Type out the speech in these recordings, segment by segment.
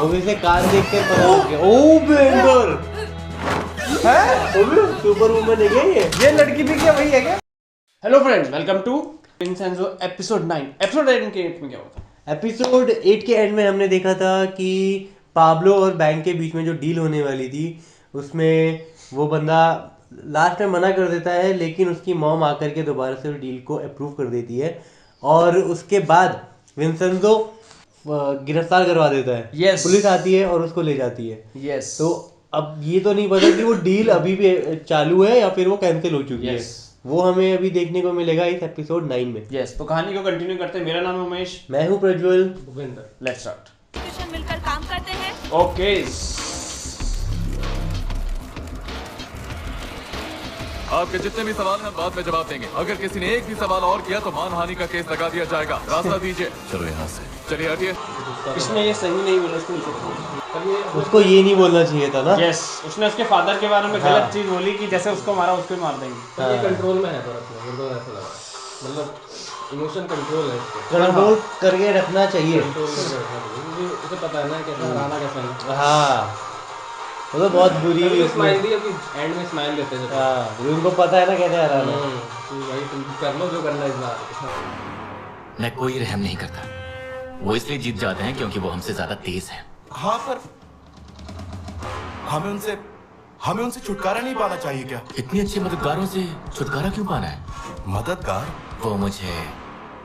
Movie से कान देख के पता लग गया। ओ बेंगर है, सुपर वुमन है क्या ये लड़की भी क्या वही है क्या? Hello friends, welcome to Vincenzo episode 9। Episode 8 के एंड में क्या होता है? एपिसोड 8 के एंड में हमने देखा था कि पाब्लो और बैंक के बीच में जो डील होने वाली थी उसमें वो बंदा लास्ट में मना कर देता है, लेकिन उसकी मॉम आकर के दोबारा से डील को अप्रूव कर देती है और उसके बाद विंसेंजो गिरफ्तार करवा देता है। Yes. पुलिस आती है और उसको ले जाती है। यस। तो अब ये तो नहीं पता कि वो डील अभी भी चालू है या फिर वो कैंसिल हो चुकी है। वो हमें अभी देखने को मिलेगा इस एपिसोड 9 में। यस, तो कहानी को कंटिन्यू करते हैं। मेरा नाम है उमेश। मैं हूँ प्रज्वल। भूपेंद्र। Let's start. मिलकर काम करते हैं। ओके। आपके जितने भी सवाल हैं बाद में जवाब देंगे। अगर किसी ने एक भी सवाल और किया तो मानहानि का केस लगा दिया जाएगा। रास्ता दीजिए। चलो यहाँ से चलिए, हटिए। इसमें ये सही नहीं बोला, इसको नीचे। उसको ये नहीं बोलना चाहिए था ना। यस, उसने उसके फादर के बारे में हाँ। गलत चीज बोली कि जैसे उसको मारा उसको भी मार देंगे। पर ये कंट्रोल में है पर अपना, मेरे को ऐसा लगा। मतलब इमोशन कंट्रोल है इसको। कंट्रोल करके रखना चाहिए। कंट्रोल करके रखना चाहिए क्योंकि उसे पता है ना कैसे हराना कैसे है। हाँ, वो तो बहुत बुरी हुई उसमें। स्माइल दी, अभी एंड में स्माइल देते हैं। हाँ, उनको पता है ना कैसे हराना। तो भाई तुम कर लो जो करना है इस बार। मैं कोई रहम नहीं करता। वो इसलिए जीत जाते हैं क्योंकि वो हमसे ज्यादा तेज हैं। हाँ, पर हमें उनसे छुटकारा नहीं पाना चाहिए क्या? इतनी अच्छे मददगारों से छुटकारा क्यों पाना है? मददगार? वो मुझे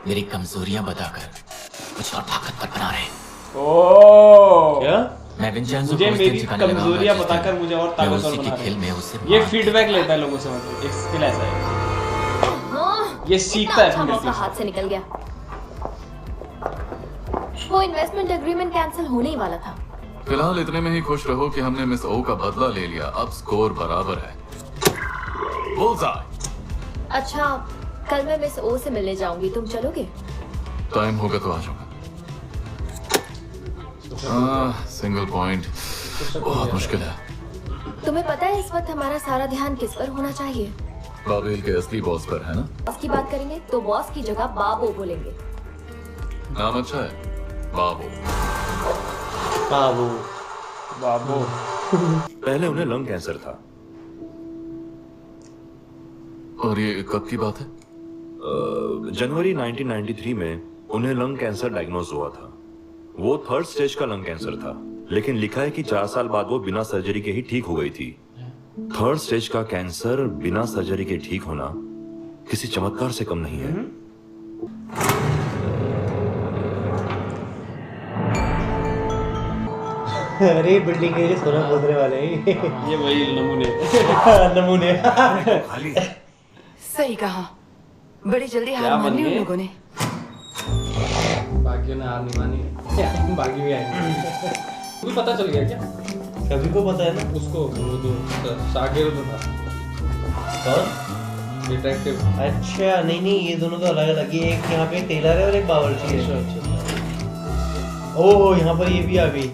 मेरी कमजोरियां बताकर कुछ और ताकतवर बना रहे हैं। ओह, क्या? मैं विंचेंजो मुझे को उस दिन मेरी सिखाने लगा कमजोरियां जिस दिन बताकर मुझे और मैं ताकतवर उसी बना के रहे खेल हैं। में उससे ये मार फीडबैक देता लेता है लोगों से, मतलब एक स्किल ऐसा है। ये सीखता इतना है अच्छा अपने मौका से। हाथ से निकल गया। वो इन्वेस्टमेंट एग्रीमेंट कैंसिल होने ही वाला था। फिलहाल इतने में ही खुश रहो कि हमने मिस ओ का बदला ले लिया। अब स्कोर बराबर है। बुल्सआई। अच्छा, कल मैं मिस ओ से मिलने जाऊंगी, तुम चलोगे? टाइम होगा तो आ जाऊंगा। सिंगल पॉइंट बहुत मुश्किल है। तुम्हें पता है इस वक्त हमारा सारा ध्यान किस पर होना चाहिए? बाबेल के असली बॉस पर है ना? बॉस की बात करेंगे तो बॉस की जगह बाबू बोलेंगे। नाम अच्छा है, बाबू। बाबू। बाबू। पहले उन्हें लंग कैंसर था। और ये कब की बात है? जनवरी 1993 में उन्हें लंग कैंसर डायग्नोज हुआ था। वो 3rd स्टेज का लंग कैंसर था, लेकिन लिखा है कि 4 साल बाद वो बिना सर्जरी के ही ठीक हो गई थी। 3rd स्टेज का कैंसर बिना सर्जरी के ठीक होना किसी चमत्कार से कम नहीं है। अरे बिल्डिंग के लिए सोना खोदने वाले हैं। ये वही नमूने। नमूने। खाली सही कहा, बड़ी जल्दी क्या हार मान ली बन उन गए? लोगों ने। बाकियों ने हार नहीं मानी। बाकी भी आएंगे। तुम्हें पता चल गया क्या? सभी को पता है ना। उसको वो जो शागिर्द था, कौन? डिटेक्टिव। अच्छा, नहीं ये दोनों तो अलग अलग। ये एक यहाँ पे टेलर है और एक बावर्ची है। ओह, यहाँ पर ये भी आ गई।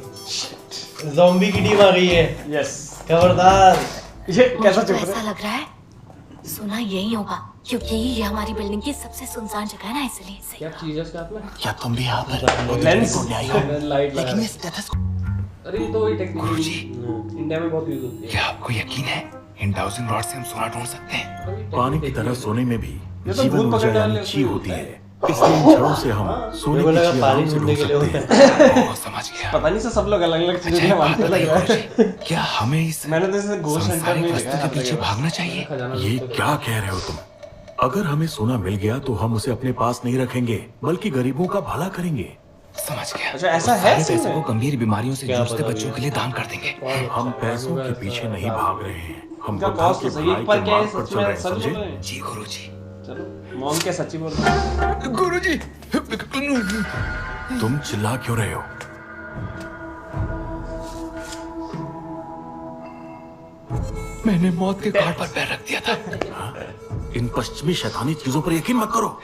ज़ॉम्बी की टीम आ गई है। यस। खबरदार। ये कैसा मुझे तो चुप ऐसा रहा है? लग रहा है सुना यही होगा, क्योंकि ये हमारी बिल्डिंग की सबसे सुनसान जगह है ना, इसलिए सही। क्या चीज है इसके हाथ में? क्या तुम भी यहाँ पर लेंस। लाइट लगा। लेकिन ये स्टेथोस्कोप, अरे ये तो वही टेक्निकली इंडिया में बहुत यूज होती है। क्या आपको यकीन है इन डाउजिंग रॉड से हम सोना ढूंढ सकते हैं? पानी की तरह सोने में भी ये तो जीवन भूत ऊर्जा पकड़ यानी डालने ची से होती होता है। इसलिए इन छड़ों से हम सोने मेरे को की लगा ची पानी आराम से ढूंढने ढूंढ के लिए सकते होता हैं। ओह, समझ गया। पता नहीं से सब लोग अलग अलग चीजें मानते लग रहा है। क्या हमें इस मैंने तो इसे घोष सेंटर सांसारिक में वस्तु देखा के पीछे है। भागना चाहिए? खजाना ये क्या कह रहे हो तुम? अगर हमें सोना मिल गया तो हम उसे अपने पास नहीं रखेंगे, बल्कि गरीबों का भला करेंगे। समझ गया। अच्छा, ऐसा है सारे सही पैसे में? को गंभीर बीमारियों से क्या जूझते पता बच्चों भी। के लिए दान कर देंगे। हम पैसों के पीछे नहीं भाग रहे हैं, हम इनका बुद्धा कॉस्ट के तो सही है, भलाई पर के क्या है मार्ग पर सच चल में रहे हैं, सच बोल समझे? रहे हैं? जी गुरुजी। चलो, मॉम क्या सच्ची बोल रहे हैं? गुरुजी। तुम चिल्ला क्यों रहे हो? मैंने मौत के घाट पर पैर रख दिया था। इन पश्चिमी शैतानी चीजों पर यकीन मत करो।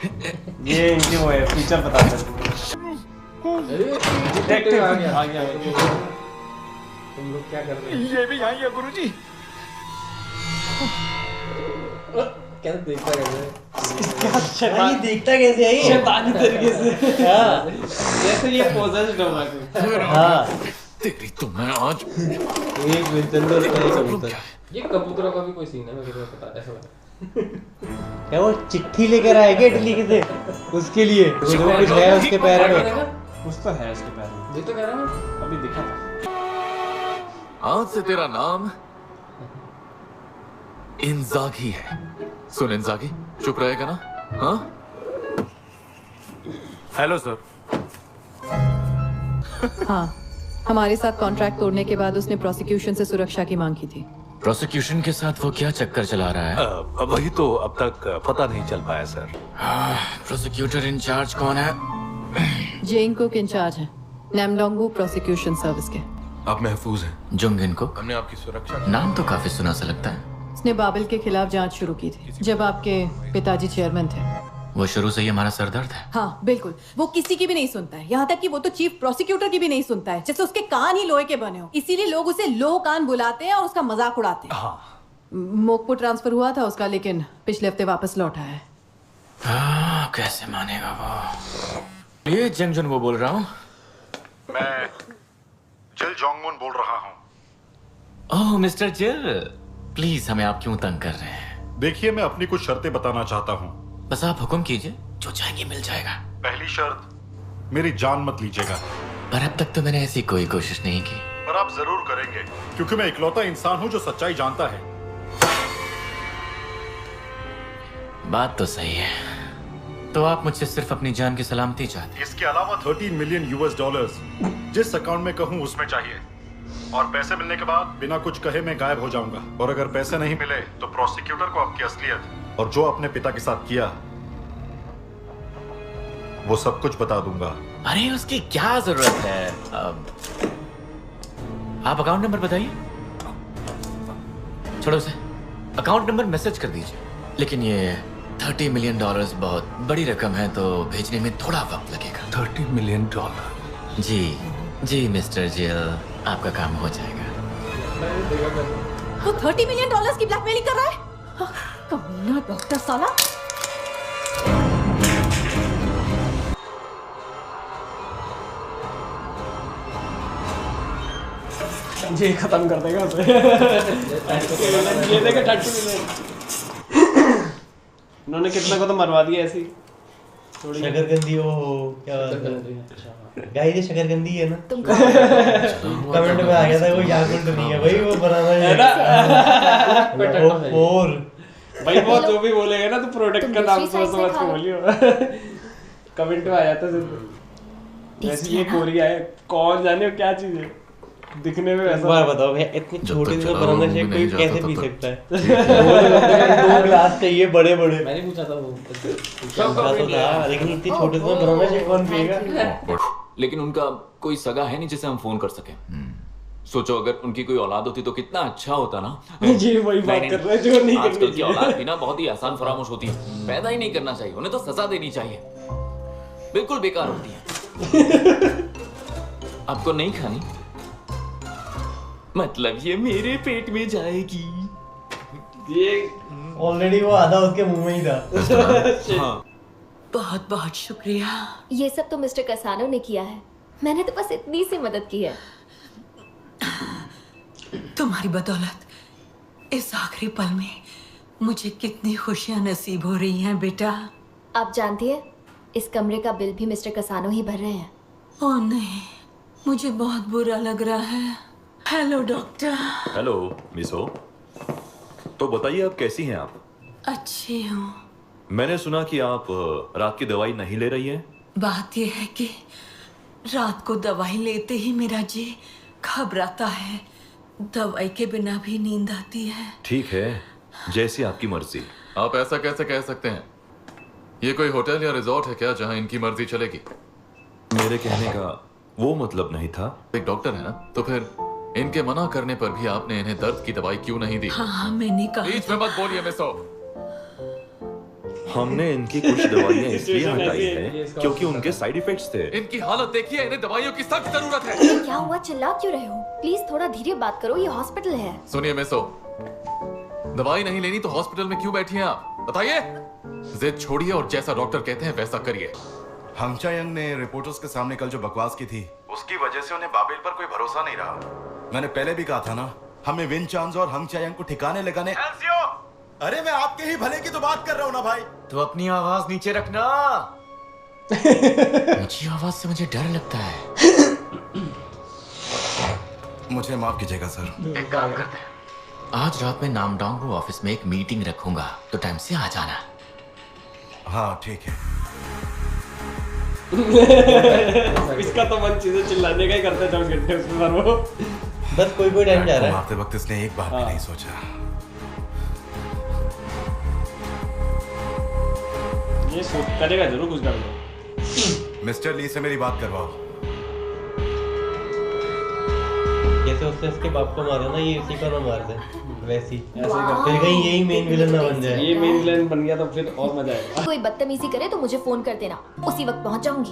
ये इनके वो है, फीचर बताते हैं। डिटेक्टिव आ गया। आ गया। तुम लोग क्या कर रहे हो? ये भी आई है गुरुजी। कैसे देखता कैसे? ये देखता कैसे है? शैतानी तरीके से। हाँ। जैसे ये पोजेस्ड होगा कोई। हाँ, तेरी तो मैं आज एक विंसेंजो का एक कबूतर। ये कबूतरों का भी कोई सीन है, मैं किसी को पता ऐसा लगा। क्या वो चिट्ठी लेकर आएगा इटली से उसके लिए? कुछ है उसके पैर में। कुछ तो है उसके पैर में, देख तो कह रहा हूँ। अभी दिखा था। आज से तेरा नाम इंजागी है। सुन इंजागी, चुप रहेगा ना? हाँ? Hello sir. हाँ, हमारे साथ कॉन्ट्रैक्ट तोड़ने के बाद उसने प्रोसिक्यूशन से सुरक्षा की मांग की थी। प्रोसिक्यूशन के साथ वो क्या चक्कर चला रहा है? वही तो अब तक पता नहीं चल पाया सर। प्रोसिक्यूटर इंचार्ज कौन है? जेन कुक इंचार्ज है, नामडोंगू प्रोसिक्यूशन सर्विस के। आप महफूज हैं। जुंगिन को हमने आपकी सुरक्षा नाम तो काफी सुना सा लगता है। उसने बाबिल के खिलाफ जांच शुरू की थी जब आपके पिताजी चेयरमैन थे। वो शुरू से ही हमारा सरदर्द है। हाँ बिल्कुल, वो किसी की भी नहीं सुनता है, यहाँ तक कि वो तो चीफ प्रोसिक्यूटर की भी नहीं सुनता है, जैसे उसके कान ही लोहे के बने हो। इसीलिए लोग उसे लो कान बुलाते हैं और उसका मजाक उड़ाते हैं। हाँ। मोकपुर ट्रांसफर हुआ था उसका, लेकिन पिछले हफ्ते वापस लौटा है। कैसे मानेगा वो? ये जंगजुन वो बोल रहा हूँ। मैं जिल जोंगमुन बोल रहा हूँ। ओह मिस्टर जिल, प्लीज हमें आप क्यों तंग कर रहे हैं? देखिए, मैं अपनी कुछ शर्तें बताना चाहता हूँ। बस आप हुक्म कीजिए, जो चाहेंगे मिल जाएगा। पहली शर्त, मेरी जान मत लीजिएगा। पर अब तक तो मैंने ऐसी कोई कोशिश नहीं की। पर आप जरूर करेंगे, क्योंकि मैं इकलौता इंसान हूँ जो सच्चाई जानता है। बात तो सही है, तो आप मुझसे सिर्फ अपनी जान की सलामती चाहते हैं? इसके अलावा 13 मिलियन यूएस डॉलर्स जिस अकाउंट में कहूँ उसमें चाहिए। और पैसे मिलने के बाद बिना कुछ कहे मैं गायब हो जाऊंगा। और अगर पैसे नहीं मिले तो प्रोसिक्यूटर को आपकी असलियत और जो अपने पिता के साथ किया वो सब कुछ बता दूंगा। अरे उसकी क्या जरूरत है? आप अकाउंट नंबर बताइए। छोड़ो उसे, अकाउंट नंबर मैसेज कर दीजिए। लेकिन ये 30 मिलियन डॉलर्स बहुत बड़ी रकम है, तो भेजने में थोड़ा वक्त लगेगा। 30 मिलियन डॉलर? जी जी मिस्टर जिल, आपका काम हो जाएगा। वो 30 मिलियन डॉलर्स की ब्लैकमेलिंग कर रहा है। कमीना डॉक्टर साला। ये खत्म कर देगा उसे। ये देखो 30 मिलियन। उन्होंने कितना को तो मरवा दिया ऐसी। शकरकंदी, वो क्या गाइस, ये शकरकंदी है ना? तुम कमेंट में आ गया था वो याकुल्ट नहीं है भाई, वो बनाना है ना। और भाई वो जो भी बोलेगा ना तो प्रोडक्ट का नाम दूसरी सोच साइड समझ से के खा बोलियो। कमेंट में आ जाता है सिर्फ। वैसे ये कोरिया है, कौन जाने क्या चीज है, दिखने में एक वैसा। बार बताओ भैया, इतनी जब छोटी तक सी चलाओ, बनाना शेक वो कोई नहीं कैसे जाता पी तब सकता है? 2 गिलास चाहिए बड़े बड़े। मैंने पूछा था वो। पता तो था, लेकिन इतनी छोटे से बनाना शेक कौन पिएगा? लेकिन उनका कोई सगा है नहीं जिसे हम फोन कर सके। सोचो अगर उनकी कोई औलाद होती तो कितना अच्छा होता ना। ये वही बात कर रहे हैं जो नहीं आजकल करनी की औलाद भी ना बहुत ही आसान फरामोश होती है। पैदा ही नहीं करना चाहिए, उन्हें तो सजा देनी चाहिए। बिल्कुल बेकार होती है। आपको नहीं खानी? मतलब ये मेरे पेट में जाएगी। ये ऑलरेडी वो आधा उसके मुंह में ही था। हाँ। बहुत बहुत शुक्रिया। ये सब तो मिस्टर कसानो ने किया है, मैंने तो बस इतनी सी मदद की है। तुम्हारी बदौलत इस आखिरी पल में मुझे कितनी खुशियां नसीब हो रही हैं बेटा। आप जानती है, इस कमरे का बिल भी मिस्टर कसानो ही भर रहे हैं। ओह नहीं, मुझे बहुत बुरा लग रहा है। Hello doctor. हेलो मिसो, तो बताइए आप कैसी हैं? आप अच्छी हूँ। मैंने सुना कि आप रात की दवाई नहीं ले रही हैं। बात यह है कि रात को दवाई लेते ही मेरा जी घबराता है। दवाई के बिना भी नींद आती है। ठीक है, जैसी आपकी मर्जी। आप ऐसा कैसे कह सकते हैं? ये कोई होटल या रिजॉर्ट है क्या जहां इनकी मर्जी चलेगी? मेरे कहने का वो मतलब नहीं था। एक डॉक्टर है ना, तो फिर इनके मना करने पर भी आपने इन्हें दर्द की दवाई क्यों नहीं दी? हाँ मैंने कहा। बीच में मत बोलिए मिसो। हमने इनकी कुछ दवाइयाँ इसलिए हटाई हैं क्योंकि उनके साइड इफेक्ट्स थे। इनकी हालत देखिए, इन्हें दवाइयों की सख्त जरूरत है। ये क्या हुआ, चिल्ला क्यों रहे हो? प्लीज थोड़ा धीरे बात करो, ये हॉस्पिटल है। सुनिए मिसो, दवाई नहीं लेनी तो हॉस्पिटल में क्यों बैठी हैं आप? बताइए। जिद छोड़िए और जैसा डॉक्टर कहते हैं वैसा करिए। हंगचायंग ने रिपोर्टर्स के सामने कल जो बकवास की थी उसकी वजह से उन्हें बाबेल पर कोई भरोसा नहीं रहा। मैंने पहले भी कहा था ना, हमें विन चांस और हंग चायांग को ठिकाने लगाने। अरे मैं आपके ही भले की तो बात कर रहा हूँ ना भाई। तो अपनी आवाज नीचे रखना। ऊंची आवाज से मुझे डर लगता है। मुझे माफ कीजिएगा सर। एक काम करते हैं, आज रात में नामडांगरू ऑफिस में एक मीटिंग रखूंगा, तो टाइम से आ जाना। हाँ ठीक है। इसका तो मन चीजें चिल्लाने का ही करते 24 घंटे उसमें पर वो बस कोई टाइम जा रहा है। मारते वक्त इसने एक बार भी नहीं सोचा। ये करेगा जरूर कुछ करेगा। मिस्टर ली से मेरी बात करवाओ। जैसे उसने उसके बाप को मारा ना, ये इसी को ना मार दे वैसी। फिर कहीं यही मेन विलन ना बन जाए। ये मेन विलन बन गया तो फिर और मजा आएगा। कोई बदतमीजी करे तो मुझे फोन कर देना, उसी वक्त पहुंच जाऊंगी।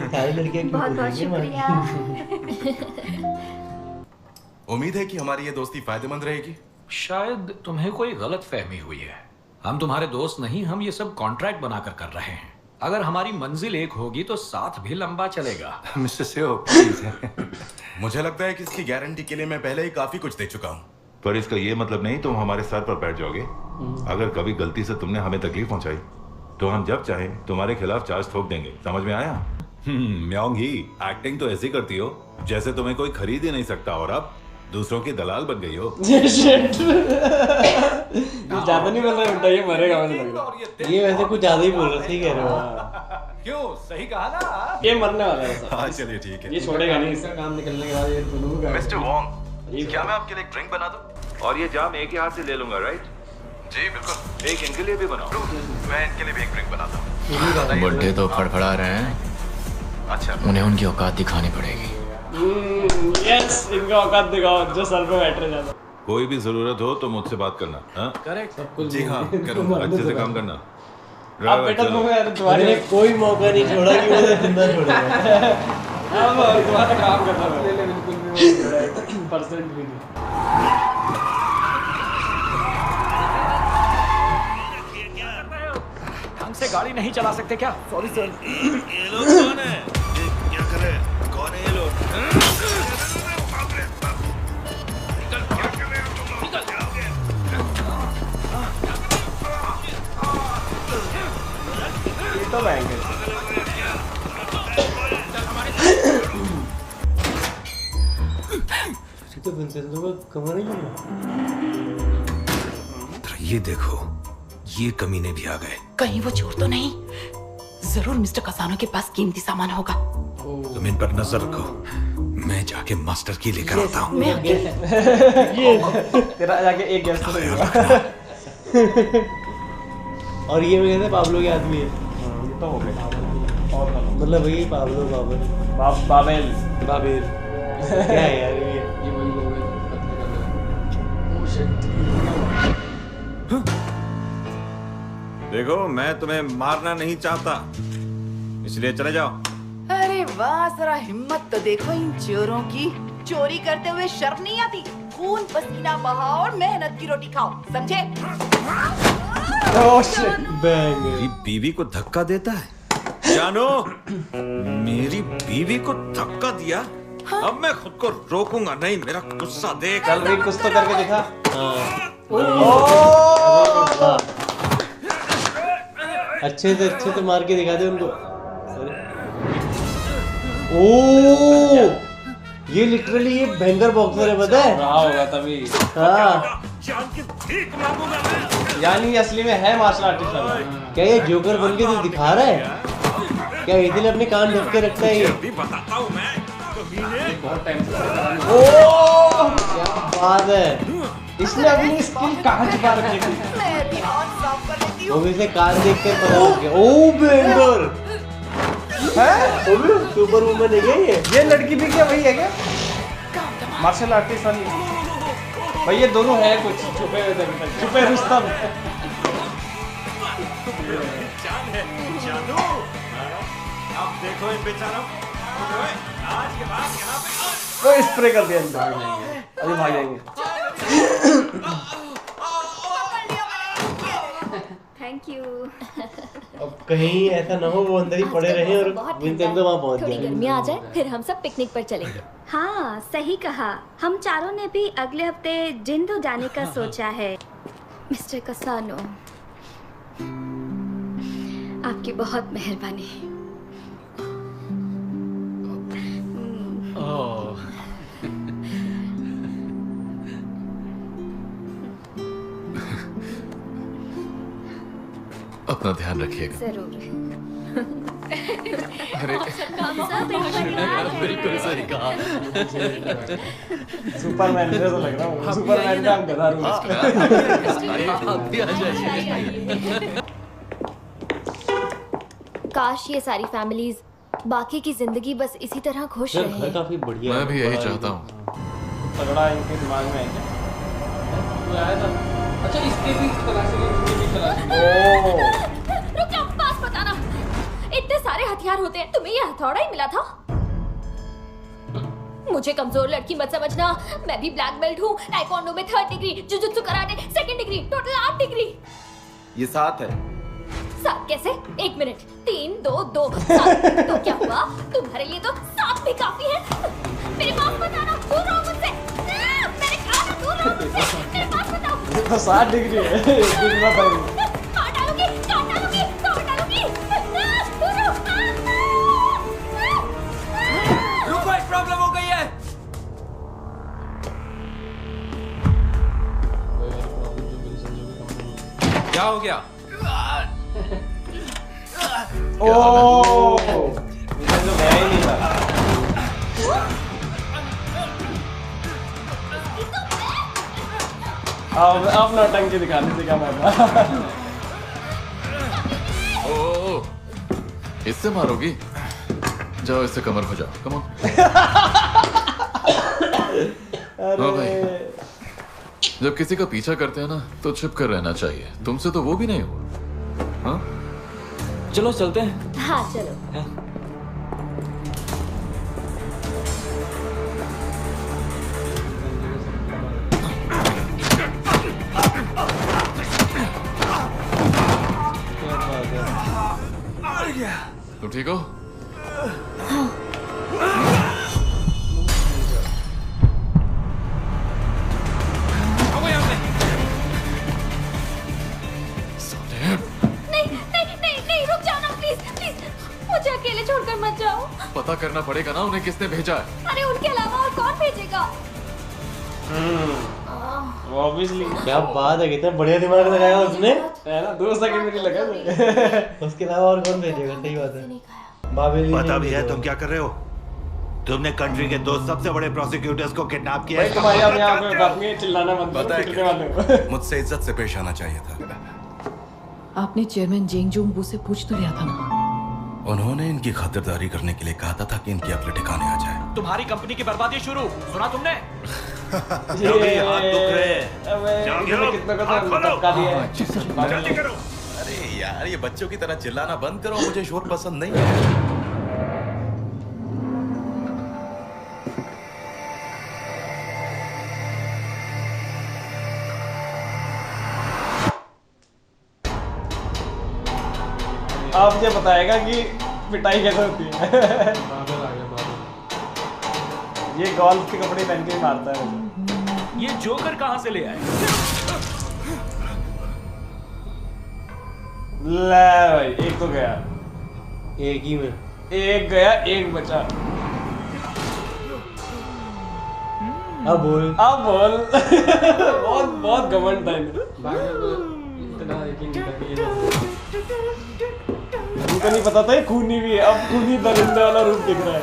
सारी लड़कियां बहुत बहुत शुक्रिया। उम्मीद है कि हमारी ये दोस्ती फायदेमंद रहेगी। शायद तुम्हें कोई गलत फहमी हुई है। हम तुम्हारे दोस्त नहीं, हम ये सब कॉन्ट्रैक्ट बनाकर कर रहे हैं। अगर हमारी मंजिल एक होगी तो साथ भी लंबा चलेगा। मिस्टर सेओ प्लीज। मुझे लगता है कि इसकी गारंटी के लिए मैं पहले ही काफी कुछ दे चुका हूँ। पर इसका ये मतलब नहीं तुम हमारे सर पर बैठ जाओगे। अगर कभी गलती से तुमने हमें तकलीफ पहुंचाई तो हम जब चाहे तुम्हारे खिलाफ चार्ज ठोक देंगे। समझ में आया? म्योंग ही एक्टिंग तो ऐसी करती हो जैसे तुम्हें कोई खरीद ही नहीं सकता, और अब दूसरों की दलाल बन गई हो। ज्यादा नहीं बोल रहा है, ये मरेगा मुझे लग रहा है। ये वैसे कुछ ज्यादा ही बोल रहा, सही कह रहे हो। क्यों? सही कहा ना। ये मरने वाला है। हाँ चलिए ठीक है। ये छोड़ेगा नहीं, इसका काम निकलने के बाद ये दोनों का। मिस्टर वोंग, क्या मैं आपके लिए एक ड्रिंक बना दूं? और ये जाम एक ही हाथ से ले लूंगा, राइट? जी बिल्कुल। एक इनके लिए भी बनाओ। मैं इनके लिए भी एक ड्रिंक बनाता हूँ। बुड्ढे तो फड़फड़ा रहे हैं। अच्छा, उन्हें उनकी औकात दिखानी पड़ेगी। यस, इनका औकात दिखाओ जो सर पे बैठ रहे ज्यादा। कोई भी जरूरत हो तो मुझसे बात करना। हाँ करेक्ट, सब कुछ। जी हाँ करूंगा, अच्छे से काम करना। अब बेटा तुम्हारे कोई मौका नहीं छोड़ा कि वो जिंदा छोड़ेगा। अब तुम्हारा काम करना है। बिल्कुल भी परसेंट भी नहीं। ढंग से गाड़ी नहीं चला सकते क्या? Sorry sir. ये लोग कौन है? क्या कर रहे हैं? कौन है ये लोग? ये तो बैंक है। तो कमरा नहीं है। ये देखो, ये कमीने भी आ गए। कहीं वो चोर तो नहीं? जरूर मिस्टर कसानो के पास कीमती सामान होगा। तुम इन पर नजर रखो, मैं जाके मास्टर की लेकर आता हूँ। ये तेरा जाके एक गैस तो लगेगा। और ये मैं कहते पाब्लो के आदमी है। ये तो हो गया। और मतलब वही पाब्लो बाबेल। बाबेल क्या है यार ये वही लोग हैं, पतले कर रहे हैं। देखो, मैं तुम्हें मारना नहीं चाहता, इसलिए चले जाओ। अरे वाह, जरा हिम्मत तो देखो इन चोरों की। चोरी करते हुए शर्म नहीं आती? खून पसीना बहाओ और मेहनत की रोटी खाओ, समझे? मेरी बीवी को धक्का देता है, जानो? मेरी बीवी को धक्का दिया। अब मैं खुद को रोकूंगा नहीं, मेरा गुस्सा देख। चल भाई कुछ तो करके दिखा। अच्छे से मार के दिखा दे उनको। ओ ये लिटरली ये भयंकर बॉक्सर है, पता है? रहा होगा तभी। हाँ यानी असली में है मार्शल आर्टिस्ट वाला। क्या ये जोकर बन के तो दिखा रहा है क्या? इसलिए अपने कान ढक के रखता है ये। बताता हूँ मैं। बहुत टाइम से ओ क्या बात है। इसने अपनी स्किल कहाँ छुपा रखी थी? वो भी से कान देख कर पता लग गया। ओ भयंकर है, सुपर वुमन है क्या ये लड़की भी क्या वही है क्या मार्शल आर्टिस्ट वाली? भाई ये दोनों है कुछ छुपे हुए थे, छुपे रुस्तम। अब देखो इन बेचारों, आज के बाद यहाँ पे तो स्प्रे कर दिया, भाग जाएंगे, अभी भाग जाएंगे। Thank you. अब कहीं ऐसा ना हो वो अंदर ही पड़े रहे और विंसेंट तो वहाँ पहुँच थोड़ी गया। गर्मी आ जाए फिर हम सब पिकनिक पर चलेंगे। हाँ सही कहा, हम चारों ने भी अगले हफ्ते जिंदू जाने का सोचा है। मिस्टर कसानो, आपकी बहुत मेहरबानी। अपना ध्यान रखिएगा। जरूर। अरे बिल्कुल सही कहा। सुपरमैन जैसा लग रहा हूँ। सुपरमैन का गधा रूप। आप भी आ जाइए। काश ये सारी फैमिलीज बाकी की जिंदगी बस इसी तरह खुश घर रहे। काफी बढ़िया मैं है, भी यही बड़ा चाहता हूँ। तगड़ा इनके दिमाग में है क्या? वो आया था। अच्छा इसके भी तलाशी की, इसके भी तलाशी ओह रुक जाओ, पास बताना। इतने सारे हथियार होते हैं, तुम्हें ये हथौड़ा ही मिला था? मुझे कमजोर लड़की मत समझना, मैं भी ब्लैक बेल्ट हूँ। ताइक्वांडो में 3rd degree, jujutsu karate 2nd degree, total 8 degree. ये 7 है। 7 कैसे? 1 मिनट। 3 2 2 7 तो क्या हुआ? तुम्हारे लिए तो 7 भी काफी है। मेरे पास बताना, दूर रहो मुझसे। मैंने कहा ना दूर रहो मुझसे। मेरे पास बताओ। तो 7 डिग्री है। कितना पाएंगे? काट डालूंगी, काट डालूंगी, काट डालूंगी। दूर रहो। रुको, एक प्रॉब्लम हो गई है। क्या हो गया? ओह ये तो मैं ही नहीं था। अब नौटंकी दिखाने से क्या फायदा? ओह, इससे मारोगी? जाओ इससे कमर हो जाओ। Come on. हाँ भाई, जब किसी का पीछा करते हैं ना तो छुप कर रहना चाहिए। तुमसे तो वो भी नहीं हुआ। हाँ? चलो चलते हैं। हाँ चलो। तुम ठीक हो? नहीं, रुक जाओ ना प्लीज, प्लीज। मुझे अकेले छोड़कर मत जाओ। पता करना पड़ेगा ना उन्हें किसने भेजा है। अरे उनके अलावा और कौन भेजेगा? ऑब्वियसली। क्या बात है, कितना बढ़िया दिमाग लगाया उसने। है ना, 2 सेकंड में नहीं लगा। उसके अलावा और कौन भेजेगा? सही बात है। बाबेली पता भी है तुम क्या कर रहे हो? तुमने कंट्री के 2 सबसे बड़े प्रोसिक्यूटर्स को किडनैप किया भाई तुम्हारी अब यहाँ पे बात नहीं, चिल्लाना मत करो, पिटने वाले हो। मुझसे इज्जत से पेश आना चाहिए था। आपने चेयरमैन जेंग जोंगबू से पूछ तो लिया था ना? उन्होंने इनकी खातिरदारी करने के लिए कहा था कि इनकी अकल ठिकाने आ जाए। तुम्हारी कंपनी की बर्बादी शुरू, सुना तुमने? हाथ दुख रहे हैं। कितना का धक्का दिया है। जल्दी करो। अरे यार ये बच्चों की तरह चिल्लाना बंद करो, मुझे शोर पसंद नहीं है। आप मुझे बताएगा कि पिटाई कैसे होती है। ये गोल्फ के कपड़े पहन के मारता है मुझे। ये जोकर कहाँ से ले आए? ले भाई, एक तो गया। एक ही में एक गया, एक बचा। अब बोल। बहुत बहुत घमंड था इन्हें। उनको नहीं पता था ये खूनी भी है। अब खूनी दरिंदे वाला रूप दिख रहा है।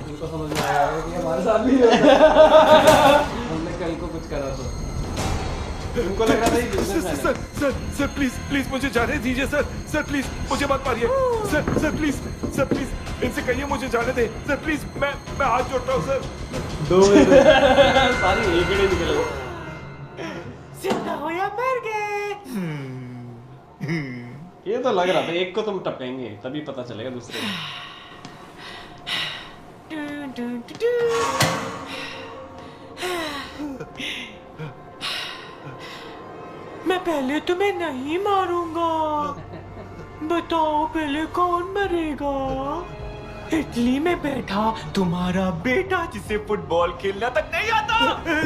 उनको समझ में आया कि हमारे साथ भी हमने कल को कुछ करा था। उनको लग रहा था ये बिजनेसमैन है। सर प्लीज प्लीज मुझे जाने दीजिए सर प्लीज मुझे मत मारिए सर प्लीज इनसे कहिए मुझे जाने दे सर प्लीज मैं हाथ जोड़ता हूँ सर। 2 सारी एकड़े निकले। जिंदा हो या मर गए? ये तो लग रहा था एक को तुम टपेंगे तभी पता चलेगा दूसरे को। मैं पहले तुम्हें नहीं मारूंगा। बताओ पहले कौन मरेगा? इटली में बैठा तुम्हारा बेटा जिसे फुटबॉल खेलना तक नहीं आता।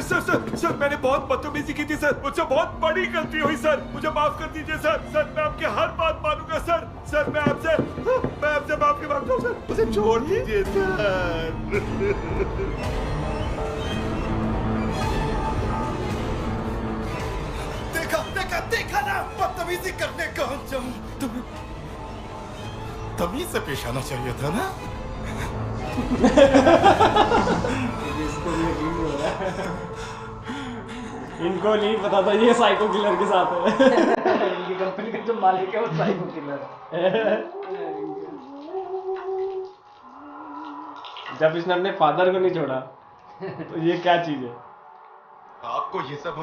सर सर सर मैंने बहुत बदतमीजी की थी सर, मुझसे बहुत बड़ी गलती हुई सर, मुझे माफ कर दीजिए सर। सर मैं आपकी हर बात मानूंगा सर। सर मैं आपसे माफी मांगता हूँ सर, मुझे छोड़ दीजिए सर। देखा ना, बदतमीजी करने कौन जाऊं? तुम्हें तमीज से पेश आना चाहिए था ना। इनको नहीं पता था ये साइको किलर के साथ है। इनकी कंपनी का जो मालिक है वो साइको किलर है। जब इसने अपने फादर को नहीं छोड़ा तो ये क्या चीज है? आपको ये सब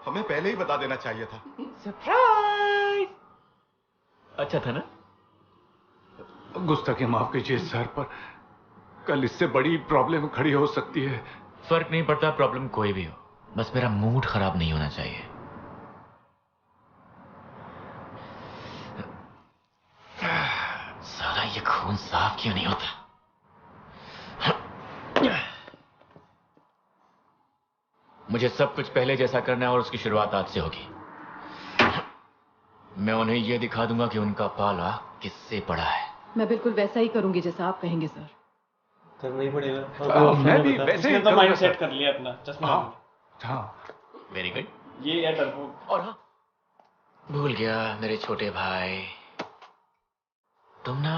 हमें पहले ही बता देना चाहिए था। सरप्राइज! अच्छा था ना? गुस्ताखी माफ कीजिए सर, पर कल इससे बड़ी प्रॉब्लम खड़ी हो सकती है। फर्क नहीं पड़ता प्रॉब्लम कोई भी हो, बस मेरा मूड खराब नहीं होना चाहिए। साला ये खून साफ क्यों नहीं होता? मुझे सब कुछ पहले जैसा करना है और उसकी शुरुआत आज से होगी। मैं उन्हें यह दिखा दूंगा कि उनका पाला किससे बड़ा है। मैं बिल्कुल वैसा ही करूंगी जैसा आप कहेंगे सर। करना ही पड़ेगा। मैं भी वैसे ही तो माइंड सेट कर लिया अपना। चश्मा। हाँ वेरी गुड। ये है टर्बो। और हाँ, भूल गया मेरे छोटे भाई, तुम ना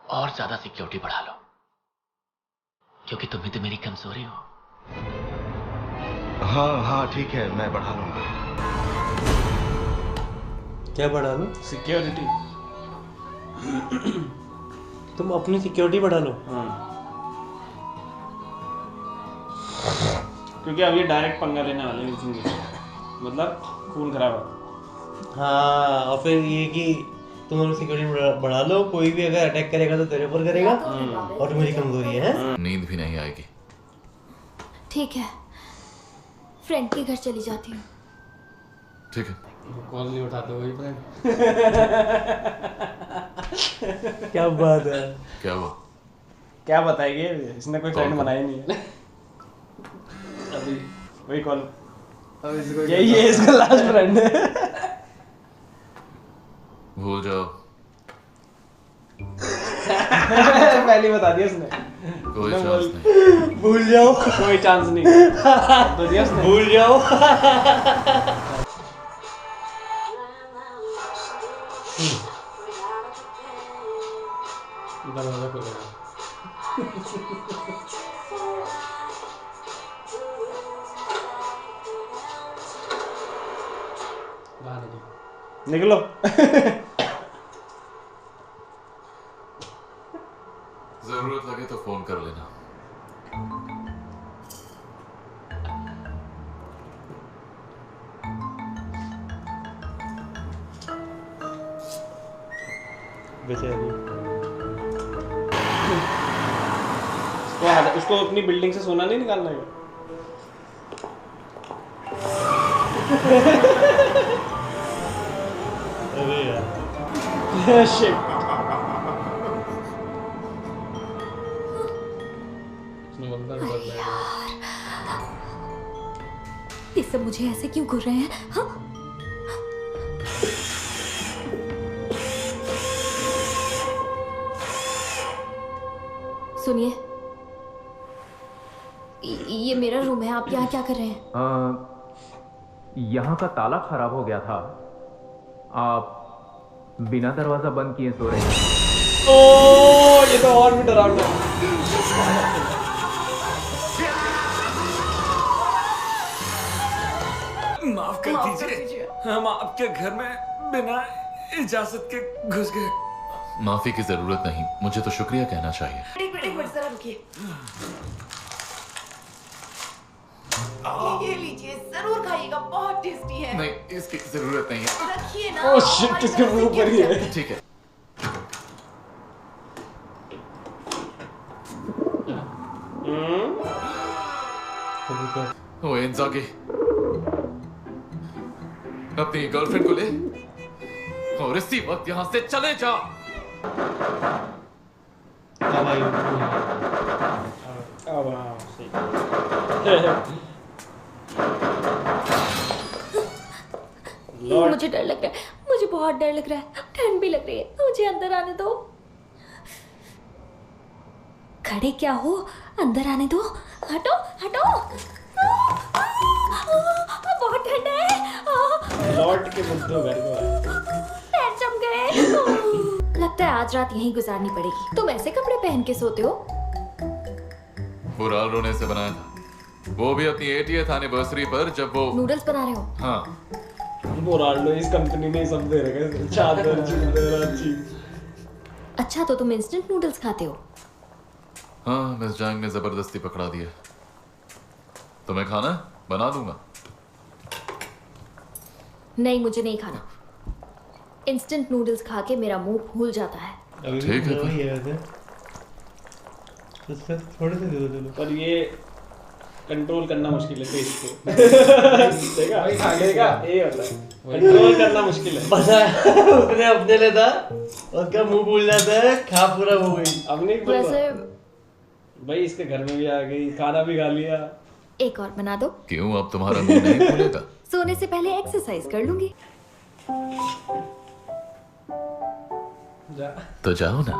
और ज्यादा सिक्योरिटी बढ़ा लो, क्योंकि तुम ही तो मेरी कमजोरी हो। हाँ ठीक है, मैं बढ़ा लूंगा। क्या बढ़ा लो? सिक्योरिटी। तुम अपनी सिक्योरिटी बढ़ा लो। क्योंकि अब ये डायरेक्ट पंगा लेने वाले हैं जिंदगी, मतलब खून खराब है। हाँ, और फिर ये कि तुम अपनी सिक्योरिटी बढ़ा लो, कोई भी अगर अटैक करेगा तो तेरे ऊपर करेगा और तुम्हारी कमजोरी है। नींद भी नहीं आएगी। ठीक है, फ्रेंड के घर चली जाती हूँ। ठीक है। कॉल नहीं उठाते वही फ्रेंड। क्या बात है? क्या हुआ? क्या बताएगी? इसने कोई फ्रेंड बनाया नहीं है अभी। वही कॉल, यही है इसका लास्ट फ्रेंड है। भूल जाओ। पहले बता दिया उसने। कोई चांस नहीं। भूल जाओ। कोई चांस नहीं तो दिया उसने। भूल जाओ। दरवाजा खोलेगा। बाहर निकलो। जरूरत लगे तो फोन कर लेना। उसको अपनी बिल्डिंग से सोना नहीं निकालना है। अरे यार। शिट। ये सब मुझे ऐसे क्यों घूर रहे हैं? हाँ? सुनिए, ये मेरा रूम है, आप यहाँ क्या कर रहे हैं? यहाँ का ताला खराब हो गया था, आप बिना दरवाजा बंद किए सो रहे हैं। ओह, ये तो और भी डरावना है। माफ कर दीजिए, हम आपके घर में बिना इजाजत के घुस गए। माफी की जरूरत नहीं, मुझे तो शुक्रिया कहना चाहिए। एक मिनट जरा रुकिए। ये लीजिए, जरूर खाइएगा, बहुत टेस्टी है। नहीं, इसकी जरूरत नहीं है। रखिए ना। ओह शिट, किसके मुंह पर ही है। ठीक है। ओ इंजागी, अपनी गर्लफ्रेंड को ले और इसी वक्त यहाँ से चले जा। मुझे डर लग रहा है, मुझे बहुत डर लग रहा है, ठंड भी लग रही है, मुझे अंदर आने दो। खड़े क्या हो, अंदर आने दो। हटो हटो, बहुत ठंड है। लौट के मुद्दों घर को पैर जम गए। लगता है आज रात यहीं गुजारनी पड़ेगी। तुम ऐसे कपड़े पहन के सोते हो? वो राल्डो ने इसे बनाया था, वो भी अपनी 80th एनिवर्सरी पर, जब वो नूडल्स बना रहे हो? हाँ। वो राल्डो इस कंपनी ने सब दे रखा, चादर चूदर चीज। अच्छा तो तुम इंस्टेंट नूडल्स खाते हो? हाँ, मिस जांग ने जबरदस्ती पकड़ा दिया। तुम्हें खाना है? बना दूंगा। नहीं, मुझे नहीं खाना। इंस्टेंट नूडल्स खा के मेरा मुंह फूल जाता है। ठीक है थोड़े से दे दो। पर ये कंट्रोल करना मुश्किल है फेस को। देखा देखा ये होता है, कंट्रोल करना मुश्किल है। पता है उसने अपने लिए था, उसका मुंह फूल जाता है, खा पूरा हो गई। अब नहीं वैसे भाई इसके घर में भी आ गई, खाना भी खा लिया। एक और बना दो। क्यों, अब तुम्हारा मुंह नहीं फूलेगा? सोने से पहले एक्सरसाइज कर लूंगी। तो जाओ ना।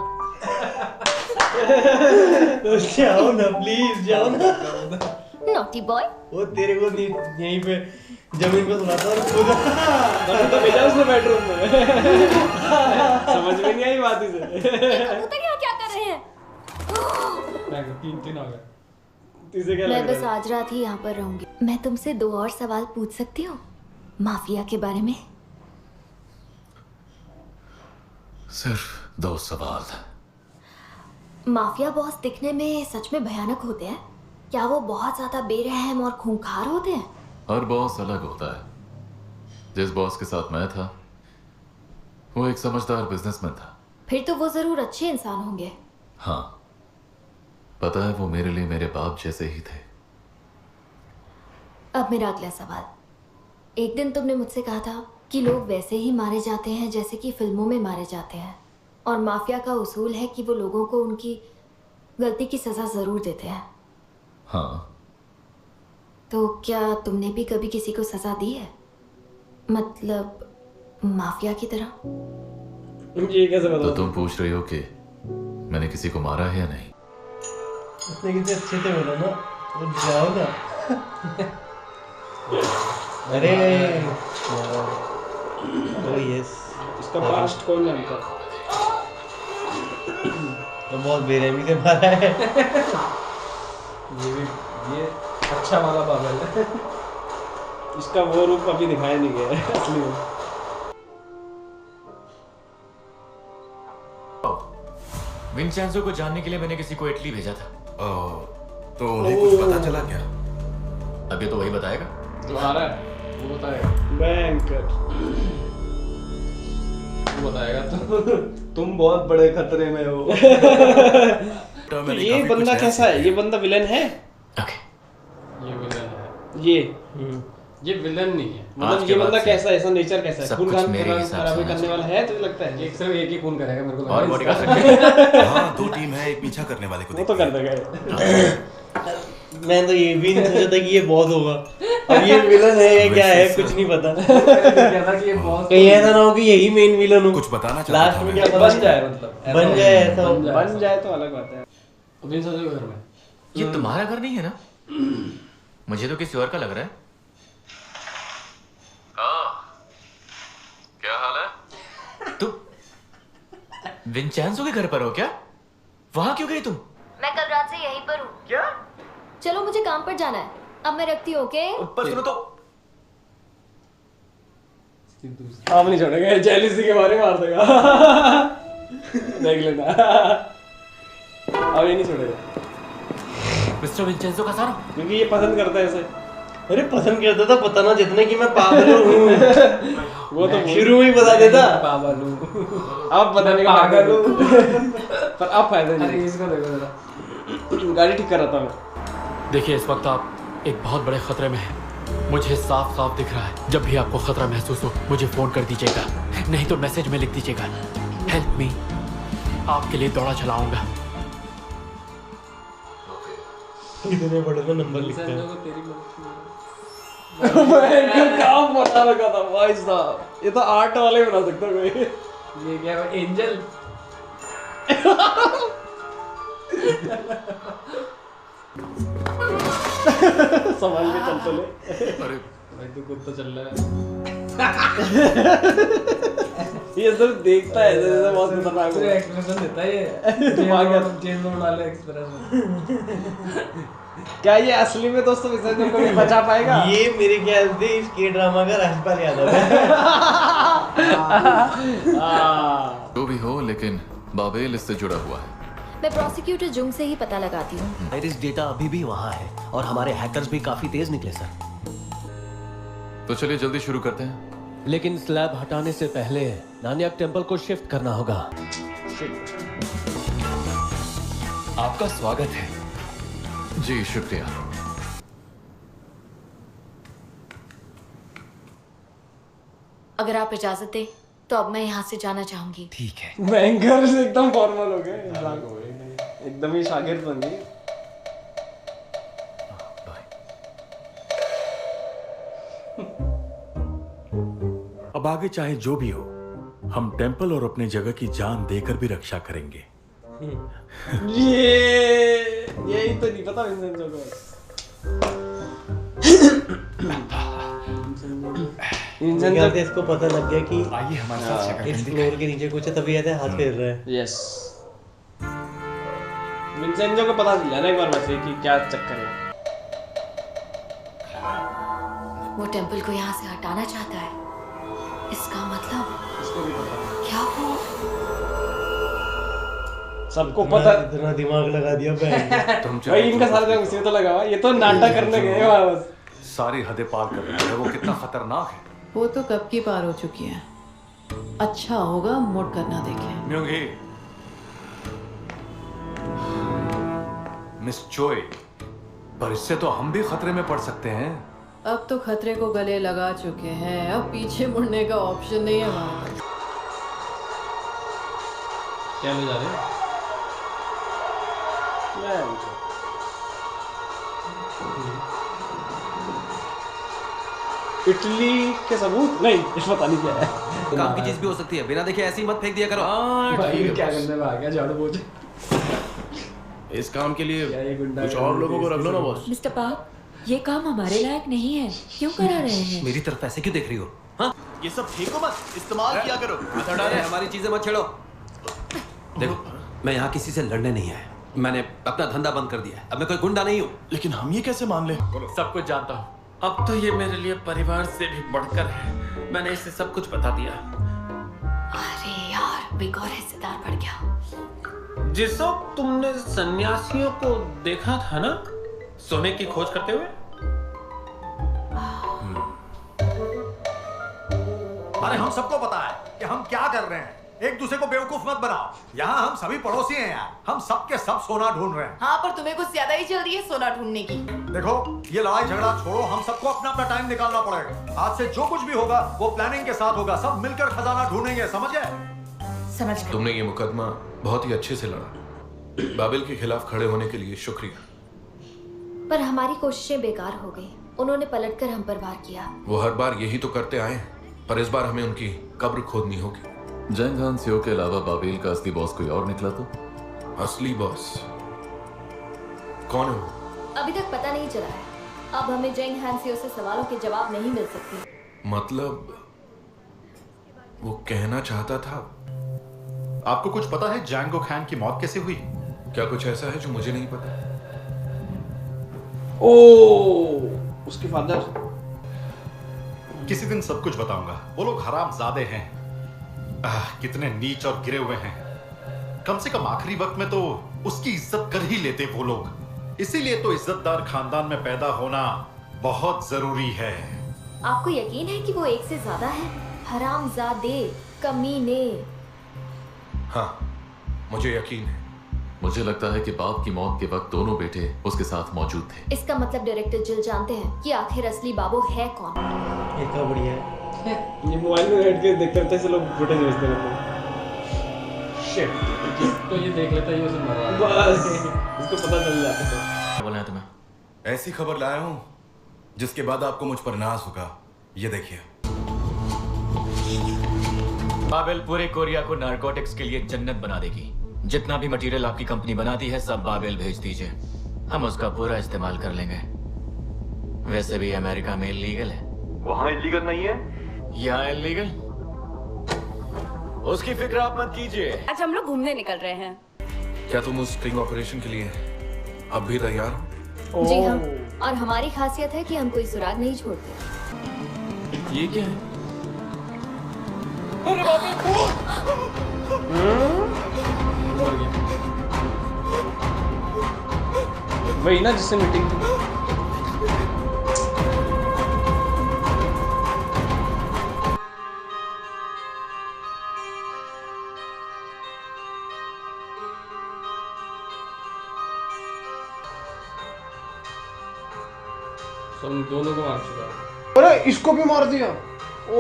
जाओ ना प्लीज, जाओ ना। Naughty boy. वो तेरे को यहीं पे जमीन पे सुलाता और खुद तो भेजा उसने बेडरूम में। समझ में नहीं आई बात इसे। क्या कर रहे हैं? तीन आ गए। मैं बस आज रात ही यहाँ पर रहूंगी। मैं तुमसे 2 और सवाल पूछ सकती हूँ माफिया के बारे में? सिर्फ 2 सवाल। माफिया बॉस दिखने में सच में भयानक होते हैं? क्या वो बहुत ज्यादा बेरहम और खूंखार होते हैं? हर बॉस अलग होता है। जिस बॉस के साथ मैं था वो एक समझदार बिजनेसमैन था। फिर तो वो जरूर अच्छे इंसान होंगे। हाँ, पता है वो मेरे लिए मेरे बाप जैसे ही थे। अब मेरा अगला सवाल। एक दिन तुमने मुझसे कहा था कि लोग वैसे ही मारे जाते हैं जैसे कि फिल्मों में मारे जाते हैं, और माफिया का उसूल है कि वो लोगों को उनकी गलती की सजा जरूर देते हैं। हाँ। तो क्या तुमने भी कभी किसी को सजा दी है, मतलब माफिया की तरह? ये कैसे बता? तो तुम पूछ रही हो कि मैंने किसी को मारा है या नहीं? उसने कितने अच्छे से बोला ना, वो जाओ ना। अरे ओ यस, इसका पास्ट कौन जानता? तो बहुत बेरहमी से मारा है। ये अच्छा वाला पागल है। इसका वो रूप अभी दिखाया नहीं गया है असली में। विंचेंजो को जानने के लिए मैंने किसी को इटली भेजा था। तो उन्हें कुछ पता चला क्या? अभी तो वही बताएगा। जो आ रहा है वो बताएगा। बैंकर वो बताएगा। तो तुम बहुत बड़े खतरे में हो। तो ये बंदा कैसा है? ये बंदा विलन है? ये विलन है। ये विलन नहीं है। मतलब ये बंदा कैसा है, ऐसा नेचर कैसा है? खून खान खराबी करने वाला है तो लगता है एक सिर्फ एक ही खून करेगा मेरे को और बॉडी का हाँ, 2 टीम है, एक पीछा करने वाले को वो तो कर देगा। मैं तो ये भी नहीं सोचा था कि ये बॉस होगा। अब ये विलन है या क्या है कुछ नहीं पता। कहीं ऐसा ना हो कि यही मेन विलन हो। कुछ बताना चाहता लास्ट में क्या बन जाए, मतलब बन जाए ऐसा बन जाए तो अलग बात है। विंचेंजो के घर में ये तुम्हारा घर नहीं है ना? मुझे तो किसी और का लग रहा है। हाँ, क्या हाल है? तुम विंचेंजो के घर पर हो क्या? वहां क्यों गई तुम? मैं कल रात से यहीं पर हूँ। क्या? चलो मुझे काम पर जाना है, अब मैं रखती हूँ। ओके? पर सुनो तो, आप नहीं छोड़ेगा, जेलिसी के बारे में मार देगा। देख लेना। अब ये नहीं छोड़ेगा मिस्टर विंचेंजो का सारा, क्योंकि ये पसंद करता है इसे। अरे पसंद करता था, पता ना जितने कि मैं पागल हूँ। वो तो शुरू में ही बता देता। पागल हूँ। अब बताने का पागल हूँ। पर अब फायदा नहीं। अरे इसको देखो जरा, गाड़ी ठीक कर रहा था मैं। देखिए इस वक्त आप एक बहुत बड़े खतरे में हैं। मुझे साफ साफ दिख रहा है, जब भी आपको खतरा महसूस हो मुझे फोन कर दीजिएगा, नहीं तो मैसेज में लिख दीजिएगा, हेल्प मी, आपके लिए दौड़ा चलाऊंगा। इतने बड़े में नंबर लिखता है। मैं काम बना रखा था भाई साहब, ये तो आर्ट वाले बना सकता कोई। ये क्या है एंजल? संभाल के चल चले। अरे भाई तू कुत्ता चल रहा है। ये सिर्फ देखता है, जैसे बहुत खतरनाक है। एक्सप्रेशन देता है ये। चेंज बना ले एक्सप्रेशन। क्या ये असली में दोस्तों विसर्जन को भी बचा पाएगा? ये मेरे ख्याल से इस के ड्रामा का राजपाल यादव है। जो भी हो, लेकिन बाबेल इससे जुड़ा हुआ है। मैं प्रोसिक्यूटर जुंग से ही पता लगाती हूँ। आइरिस डेटा अभी भी वहाँ है और हमारे हैकर्स भी काफी तेज निकले सर। तो चलिए जल्दी शुरू करते हैं। लेकिन स्लैब हटाने से पहले नानक टेम्पल को शिफ्ट करना होगा। आपका स्वागत है। जी शुक्रिया। अगर आप इजाजत दें तो अब मैं यहाँ से जाना चाहूंगी। ठीक है। बैंकर एकदम फॉर्मल हो गए, एकदम ही शागिर्द बन गए। अब आगे चाहे जो भी हो, हम टेंपल और अपने जगह की जान देकर भी रक्षा करेंगे। यही तो नहीं पता विंसेंजो को। विंसेंजो से इसको पता लग गया कि आइए हमारे साथ इस फ्लोर के नीचे कुछ है, तभी ऐसे हाथ फेर रहा है। यस, विंसेंजो को पता चल जाना एक बार वैसे कि क्या चक्कर है। वो टेम्पल को यहाँ से हटाना चाहता है, इसका मतलब इसको भी पता क्या हो? सबको पता। इतना दिमाग लगा दिया भाई इनका सारा दिमाग उसी में तो लगा हुआ, ये तो नाटक करने गए वहाँ बस। सारी हदें पार कर रहा है, वो कितना खतरनाक है। वो तो कब की पार हो चुकी है। अच्छा होगा मोड़ करना देखें। म्योंगी, मिस चोई, पर इससे तो हम भी खतरे में पड़ सकते हैं। अब तो खतरे को गले लगा चुके हैं, अब पीछे मुड़ने का ऑप्शन नहीं है हमारे पास। क्या ले जा रहे हैं? इटली के सबूत नहीं, इस पता नहीं क्या है। काम की चीज भी हो सकती है, बिना देखे ऐसे ही मत फेंक दिया करो। भाई क्या करने में आ गया झाड़ू पोछे। इस काम के लिए कुछ और लोगों को रख लो ना बॉस। मिस्टर पार्क, ये काम हमारे लायक नहीं है, क्यों करा रहे हैं? मेरी तरफ ऐसे क्यों देख रही हो? हाँ? ये सब फेंको मत, इस्तेमाल किया करो। हमारी चीजें मत छेड़ो। देखो, मैं यहाँ किसी से लड़ने नहीं आया, मैंने अपना धंधा बंद कर दिया है। अब मैं कोई गुंडा नहीं हूँ। लेकिन हम ये कैसे मान ले? सब कुछ जानता हूँ, अब तो ये मेरे लिए परिवार से भी बढ़कर है। मैंने इसे सब कुछ बता दिया। अरे यार, एक और हिस्सेदार बढ़ गया। जिस वक्त तुमने सन्यासियों को देखा था ना, सोने की खोज करते हुए। अरे हम सबको पता है कि हम क्या कर रहे हैं। एक दूसरे को बेवकूफ मत बनाओ। यहाँ हम सभी पड़ोसी हैं यार, हम सब के सब सोना ढूंढ रहे हैं। हाँ, पर तुम्हें कुछ ज्यादा ही चल रही है सोना ढूंढने की। देखो, ये लड़ाई झगड़ा छोड़ो, हम सबको अपना अपना टाइम निकालना पड़ेगा। आज से जो कुछ भी होगा वो प्लानिंग के साथ होगा। सब मिलकर खजाना ढूंढेंगे, समझ गए? समझ गए। तुमने ये मुकदमा बहुत ही अच्छे से लड़ा। बाबिल के खिलाफ खड़े होने के लिए शुक्रिया। पर हमारी कोशिशें बेकार हो गई, उन्होंने पलटकर हम पर वार किया। वो हर बार यही तो करते आए हैं, पर इस बार हमें उनकी कब्र खोदनी होगी। जंग हान सियो के अलावा बाबेल का असली बॉस कोई और निकला तो? असली बॉस कौन है वो? अभी तक पता नहीं चला है। अब हमें जेंग हानसियो से सवालों के जवाब नहीं मिल सकते। मतलब वो कहना चाहता था। आपको कुछ पता है जैंगो खान की मौत कैसे हुई? क्या कुछ ऐसा है जो मुझे नहीं पता? उसके फादर। किसी दिन सब कुछ बताऊंगा। वो लोग हरामजादे हैं। कितने नीच और गिरे हुए हैं। कम से कम आखिरी वक्त में तो उसकी इज्जत कर ही लेते वो लोग। इसीलिए तो इज्जतदार खानदान में पैदा होना बहुत जरूरी है। आपको यकीन है कि वो एक से ज्यादा है? हरामजादे, कमीने। हाँ, मुझे यकीन है। मुझे लगता है कि बाप की मौत के वक्त दोनों बेटे उसके साथ मौजूद थे। इसका मतलब डायरेक्टर जिल जानते हैं कि आखिर असली बाबू है कौन। इतना बढ़िया है। ये मोबाइल में बैठ के देखते रहते हैं, लोग फुटेज भेजते रहते हैं। तो ये देख लेता है, ये उसे मरवा बस इसको पता चल जाता है। बोलना है तुम्हें? ऐसी खबर लाया हूँ जिसके बाद आपको मुझ पर नाज होगा। ये देखिए। बाबेल पूरे कोरिया को नारकोटिक्स के लिए जन्नत बना देगी। जितना भी मटेरियल आपकी कंपनी बनाती है सब बाबेल भेज दीजिए, हम उसका पूरा इस्तेमाल कर लेंगे। वैसे भी अमेरिका में इलीगल है। वहाँ इलीगल नहीं है? यहाँ इलीगल? उसकी फिक्र आप मत कीजिए। आज हम लोग घूमने निकल रहे हैं। क्या तुम उस स्ट्रिंग ऑपरेशन के लिए अब भी तैयार हो? जी हाँ, और हमारी खासियत है कि हम कोई सुराग नहीं छोड़ते। ये क्या है? अरे वही ना जिससे मीटिंग थी। हम दोनों को मार चुका है। अरे इसको भी मार दिया। ओ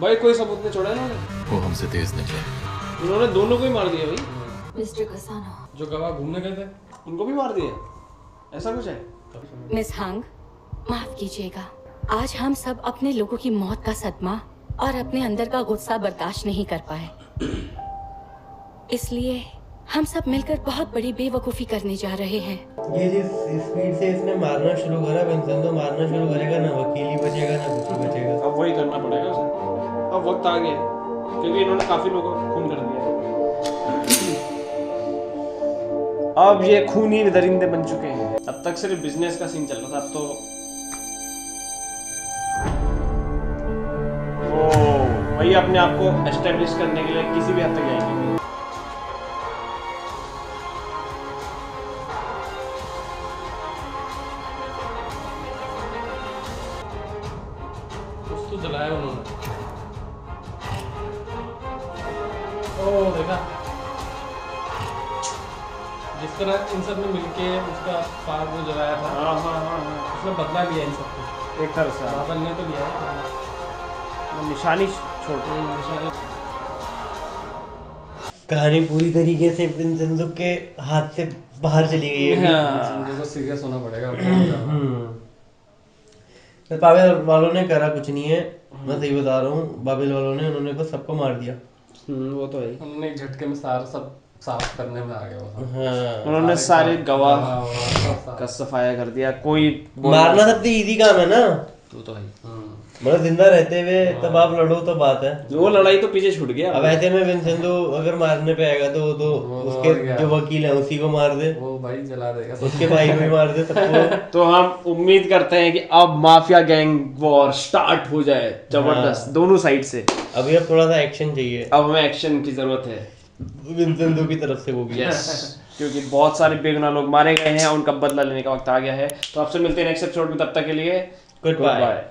भाई कोई सबूत नहीं छोड़ा इन्होंने। वो हमसे तेज निकले। इन्होंने दोनों को ही मार दिया भाई। मिस्टर कसानो, जो गवाह घूमने गए थे उनको भी मार दिया, ऐसा कुछ है? मिस हांग, माफ कीजिएगा, आज हम सब अपने लोगों की मौत का सदमा और अपने अंदर का गुस्सा बर्दाश्त नहीं कर पाए, इसलिए हम सब मिलकर बहुत बड़ी बेवकूफी करने जा रहे हैं। ये जिस स्पीड से इसने मारना शुरू करा, विंसेंटो मारना शुरू करेगा, ना वकील ही बचेगा ना कुछ ही बचेगा। अब वही करना पड़ेगा उसे। अब वक्त आ गया क्योंकि इन्होंने काफी लोगों को खून कर दिया। अब ये खूनी दरिंदे बन चुके हैं। अब तक सिर्फ बिजनेस का सीन चल रहा था, अब तो वही अपने आप को एस्टेब्लिश करने के लिए किसी भी हद तक जाएंगे। कुछ तो जलाया उन्होंने। ओ देखा, जिस तरह इन सब ने मिलके उसका फाग वो जलाया था। हाँ हाँ हाँ हाँ। उसने बदला लिया इन सबको एक तरह से। बादल ने तो लिया है, निशानी छोड़ निशानी। कहानी पूरी तरीके से विंसेंटो के हाथ से बाहर चली गई है। विंसेंटो को सीरियस होना पड़ेगा। तो बाबेल वालों ने करा कुछ नहीं है, मैं सही बता रहा हूँ। बाबेल वालों ने उन्होंने को सबको मार दिया। वो तो है। उन्होंने एक झटके में सारा सब साफ करने में आ गया वो। हाँ। उन्होंने सारे गवाह का सफाया कर दिया। कोई मारना सबसे इजी काम है ना। तो है। मतलब जिंदा रहते हुए तब आप लड़ो तो बात है। वो लड़ाई तो पीछे छूट गया। अब ऐसे में विंसेंटो अगर मारने पे आएगा तो उसके जो वकील है उसी को मार दे, वो भाई जला देगा, उसके भाई को भी मार दे सबको। तो हम उम्मीद करते हैं कि अब माफिया गैंग वॉर स्टार्ट हो जाए जबरदस्त दोनों साइड से। अभी अब थोड़ा सा एक्शन चाहिए। अब हमें एक्शन की जरूरत है विंसेंटो की तरफ से वो भी। यस, क्योंकि बहुत सारे बेगुनाह लोग मारे गए हैं, उनका बदला लेने का वक्त आ गया है। तो आपसे मिलते हैं नेक्स्ट एपिसोड में, तब तक के लिए गुड बाय।